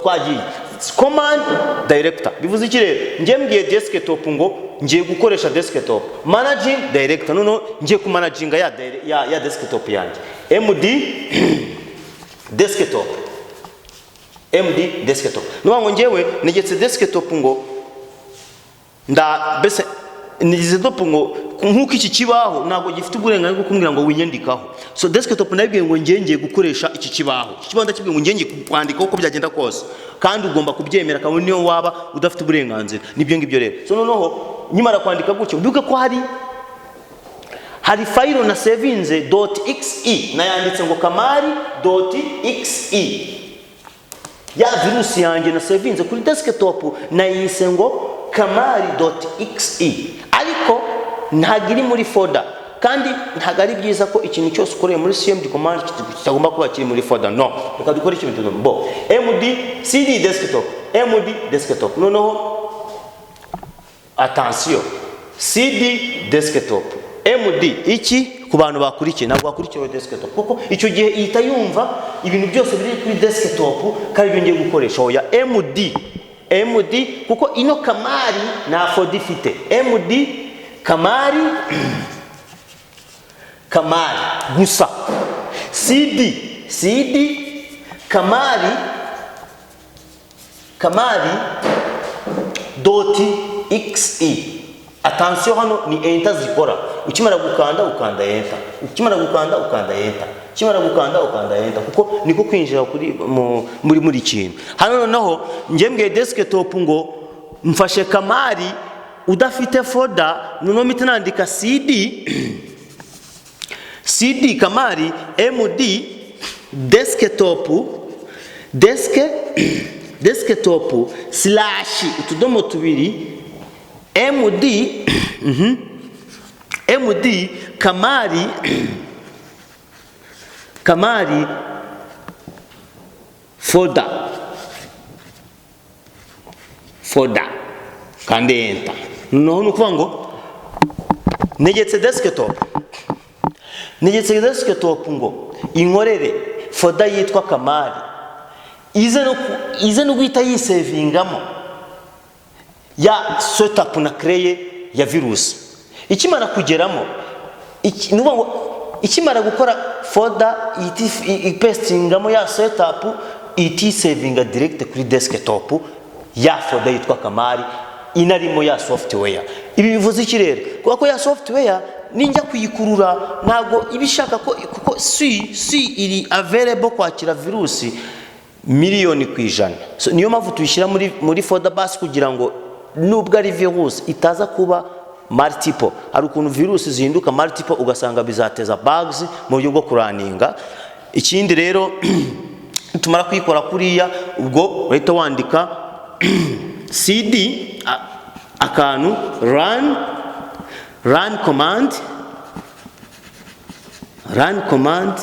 twagiye command director bivuze iki rero ngiye mbwiye desktop ngo ngiye gukoresha desktop managing director nono ngiye ku managinga ya desktop yanjye md desktop ngo ngewe negetse desktop ngo bese nigize dopo ngo nkuko iki kibaho nago gifite uburenganzira bwo kumbwira ngo winyandikaho. So desktop nabwiye ngo ngiye gukoresha iki kibaho ndakibwiye ngo ngiye kwandika uko byagenda kose kandi ugomba kubyemera kandi niyo waba udafite uburenganzira nibyo ngibyo rero. So noneho nyimara kwandika gutyo bibuke ko hari file na savinze .xe nayanditse ngo kamari.xe ya virus yanjye na savinze kuri desktop nayise ngo kamari.xe ariko ntagiri muri folder kandi ntagari byiza ko ikintu cyose ukoreye muri cmd command kitagomba kuba kiri muri folder no reka dukore ikintu bo md cd desktop noneho attention cd desktop md iki ku bantu bakurikiye ntabwo bakurikiye desktop kuko icyo gihe ihita yumva ibintu byose biri kuri desktop kandi byongeye gukoresha oya md kuko ino kamari na fodifite md kamari gusa cd kamari.xe attention hano ni enter zikora ukimara gukanda enter ukimara gukanda enter kuko niko kwinjira kuri muri kintu hano noneho ngembwe desktop ngo mfashe kamari udafite folder noneho mitanandika cd kamari md desktop / utudomo tubiri md kamari folder kandi enter noneho nukuvuga ngo negetse desktop ngo inkorere folder yitwa kamari ize no guhita yisavingamo ya setup na creye ya virus ikimara kugeramo ikimara gukora folder ipastingamo ya setup iti savinga direct kuri desktop ya folder yitwa kamari inarimo ya software. Ibi bivuze iki rero kuko ya software ninjya kuyikurura nago ibishaka ko kuko si iri available kwakira virusi miliyoni kwijana. So niyo mpamvu tuyishyira muri folder bus kugira ngo nubwo ari virus itaza kuba multiple. Hari ukuntu virusi zihinduka multiple ugasanga bizateza bugs mu buryo bwo kuraninga. Ikindi rero tumara kwikora kuriya ubwo uhita wandika cd akantu run command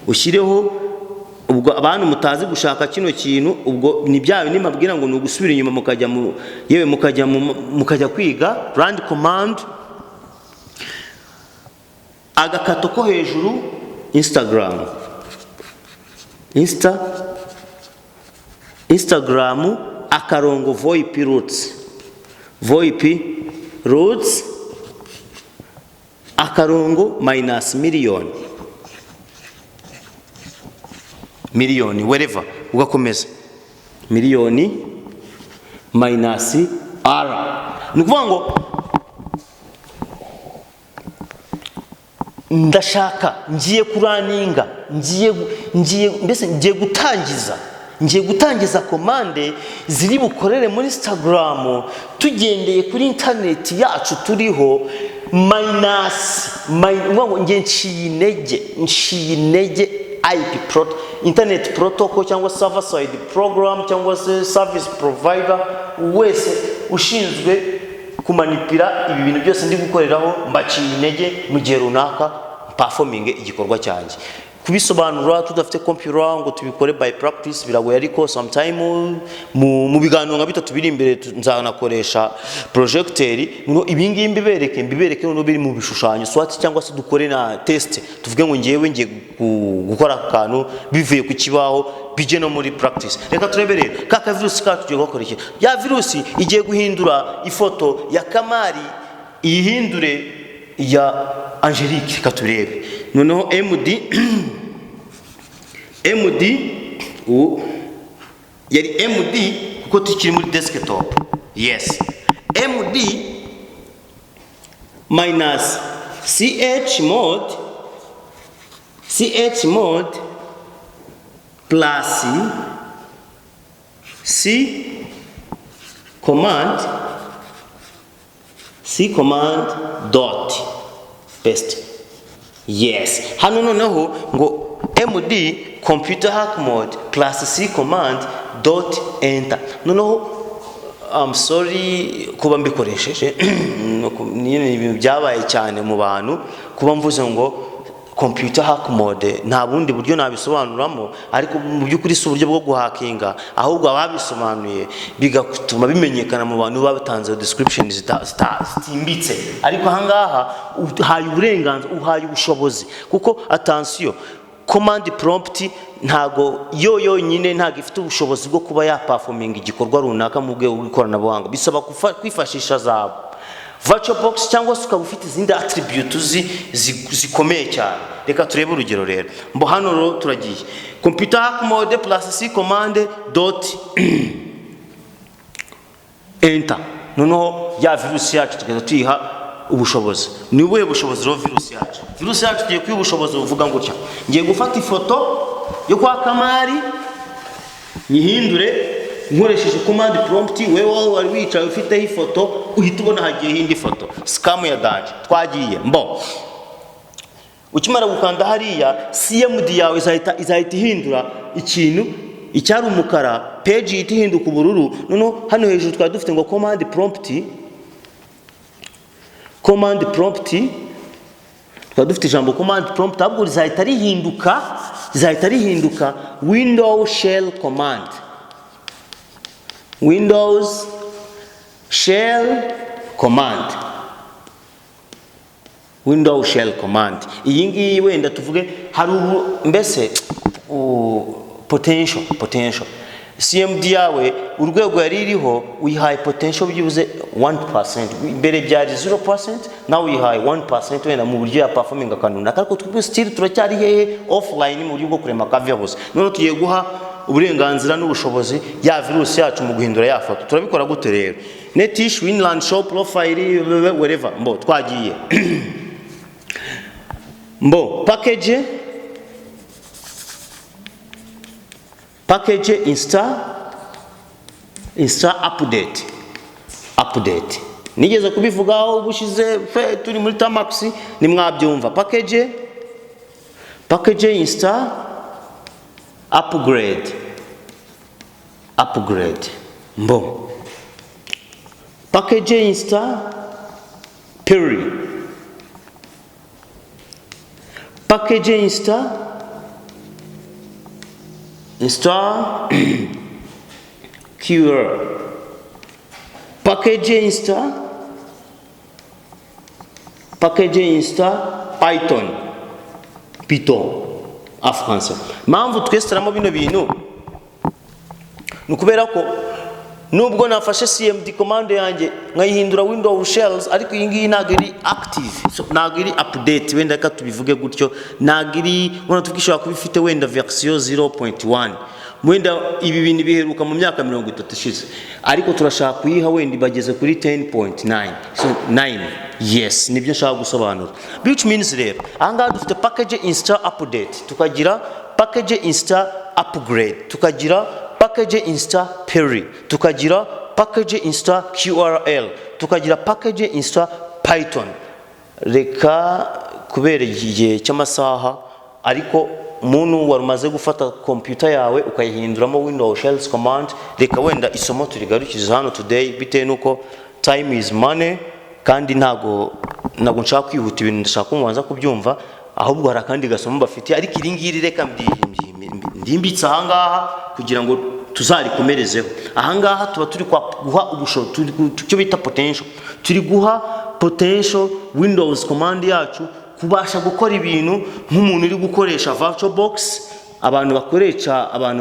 ushyireho ubwo abantu mutazi gushaka kino kintu ubwo ni byawe nimabwira ngo nugusubira inyuma mukajya kwiga run command agakato ko hejuru Instagram akarongo VoIP roots akarongo -million wherever ugakomeza miliyoni -r nukuvuga ngo ndashaka ngiye kuraninga ngiye gutangiza komande ziri bukorere muri Instagram tugendeye kuri internet yacu turiho ngiye nshiye IP internet protocol cyangwa server side program cyangwa service provider wese ushinzwe kumanipira ibi bintu byose ndi gukoreraho mbaciye intege mu gihe runaka performing igikorwa cyanjye kubisobanura tudafite computer ngo tubikore by practice biragoye, ariko sometime mu biganiro nka bitatu biri imbere nzanakoresha projecteur no ibingi mbibereke no biri mu bishushanyo swati, cyangwa se dukore na test tuvuge ngo ngiye gukora akantu bivuye ku kibaho bije no muri practice. Reka turebere kaka virus ka tugiye gukora iki. Ya virus igiye guhindura ifoto ya Kamari ihindure ya Angelique. Reka turebe noneho MD yari MD kuko tukiri muri desktop. Yes, MD minus ch mode plus c command dot paste. Yes, hano noneho ngo MD computer hack mode plus c command dot enter. Noneho I'm sorry kuba mbikoresheje ni ibintu byabaye cyane mu bantu kuba mvuze ngo computer hack mode nta bundi buryo nabisobanuramo, ariko mu byukuri si uburyo bwo guhakinga, ahubwo ababisobanuye bigatuma bimenyekana mu bantu babatanze description zitimbitse. Ariko ahangaha uhaye uburenganzira, uhaye ubushobozi, kuko attention command prompt ntago yo nyine ntago ifite ubushobozi bwo kuba ya performing igikorwa runaka mu bwego bw'ikoranabuhanga, bisaba kwifashisha za virtual box cyangwa se ukaba ufite izindi attributes zikomeye cyane. Reka turebe urugero rero, mbo hano ro turagiye computer hack mode plus c command dot enter. Noneho ya virus yacu tugenda tuyiha ubushobozi. Ni ubuhe bushobozi ro virus yacu? Virus yacu tugiye kwiha ubushobozi buvuga gutya, ngiye gufata ifoto yo kwa Kamari nyihindure nkoresheje command prompt. Wewe wari wicaye ufite ifoto uhita ubona hagiye hindi foto, scam ya daje. Twagiye mbo ukimara gukanda hariya CMD yawe izahita ihindura ikintu icyari umukara, page ihita ihinduka ubururu. Noneho hano hejuru twari dufite ngo command prompt twari dufite ijambo command prompt, ahubwo izahita rihinduka Windows shell command. Windows shell command. Iyi ngiyi wenda tuvuge hari mbese potential CMD yawe urwego yari iriho uyihaye potential byibuze 1%, mbere byari 0%, now uyihaye 1% wenda mu buryo ya performing akanuna. Ariko twebwe still turacyari hehe offline mu buryo bwo kurema ka virus. None tugiye guha uburenganzira n'ubushobozi ya virus yacu mu guhindura ya foto. Turabikora gute rero? Netish winland show profile wherever. Mbo twagiye mbo package install update. Nigeze kubivugaho ubushize turi muri Tamax ni mwabyumva. Package install upgrade mbo package install period, package install QR, package install Python afukansa. Mpamvu twestaramo bino bintu nukubera ko nubwo nafashe CMD command yanjye nkayihindura Windows shells, ariko iyi ngiyi ntago iri active, so ntago iri update. Wenda ka tubivuge gutyo, ntago iri ubona tukishobora kubifite wenda version 0.1, wenda ibi bintu biheruka mu myaka 30 ishize, ariko turashaka kuyiha wenda bageze kuri 10.9. so 9. Yes, nibyo nshaka gusobanura, which means rero ahangaha dufite package install update, tukagira package install upgrade, tukagira package install Perry, tukagira package install QRL, tukagira package install Python. Reka kubera igihe cy'amasaha, ariko umuntu warumaze gufata computer yawe ukayihinduramo Windows shells command. Reka wenda isomo turigarukiza hano today bitewe nuko time is money, kandi ntago nshaka kwihuta ibintu, ndashaka kumubanza kubyumva. ahubwo hari akandi gasomo bafite ariko iri ngiri reka ndimbitse ahangaha kugira ngo tuzarikomerezeho. Ahangaha tuba turi guha ubushobozi cyo bita potential, turi guha potential Windows command yacu kubasha gukora ibintu nk'umuntu uri gukoresha virtual box. Abantu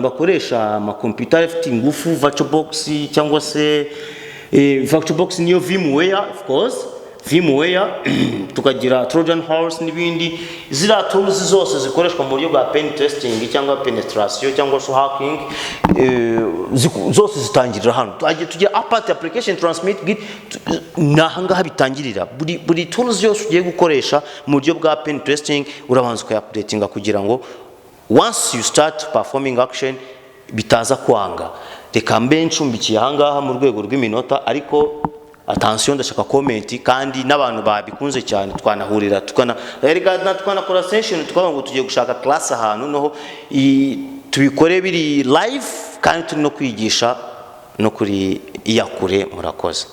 bakoresha ama computer afite ingufu, virtual box cyangwa se virtual box niyo VMware, of course VMware tukagira Trojan horse n'ibindi. Zira tools zose zikoreshwa mu buryo bwa pen testing cyangwa penetration cyangwa so hacking, zose zitangirira hano. Tugira apart application transmit git, nahangaha bitangirira. Buri tools yose ugiye gukoresha mu buryo bwa pen testing urabanza ukayupdatinga kugira ngo once you start performing action bitaza kwanga. Reka mbe ncumbikiye ahangaha mu rwego rw'iminota, ariko attention ndashaka comment kandi n'abantu babikunze cyane twanahurira twanakora session tukavuga ngo tugiye gushaka class ahantu noho tubikore biri live kandi turi no kwigisha no kuri iyakure. Murakoze.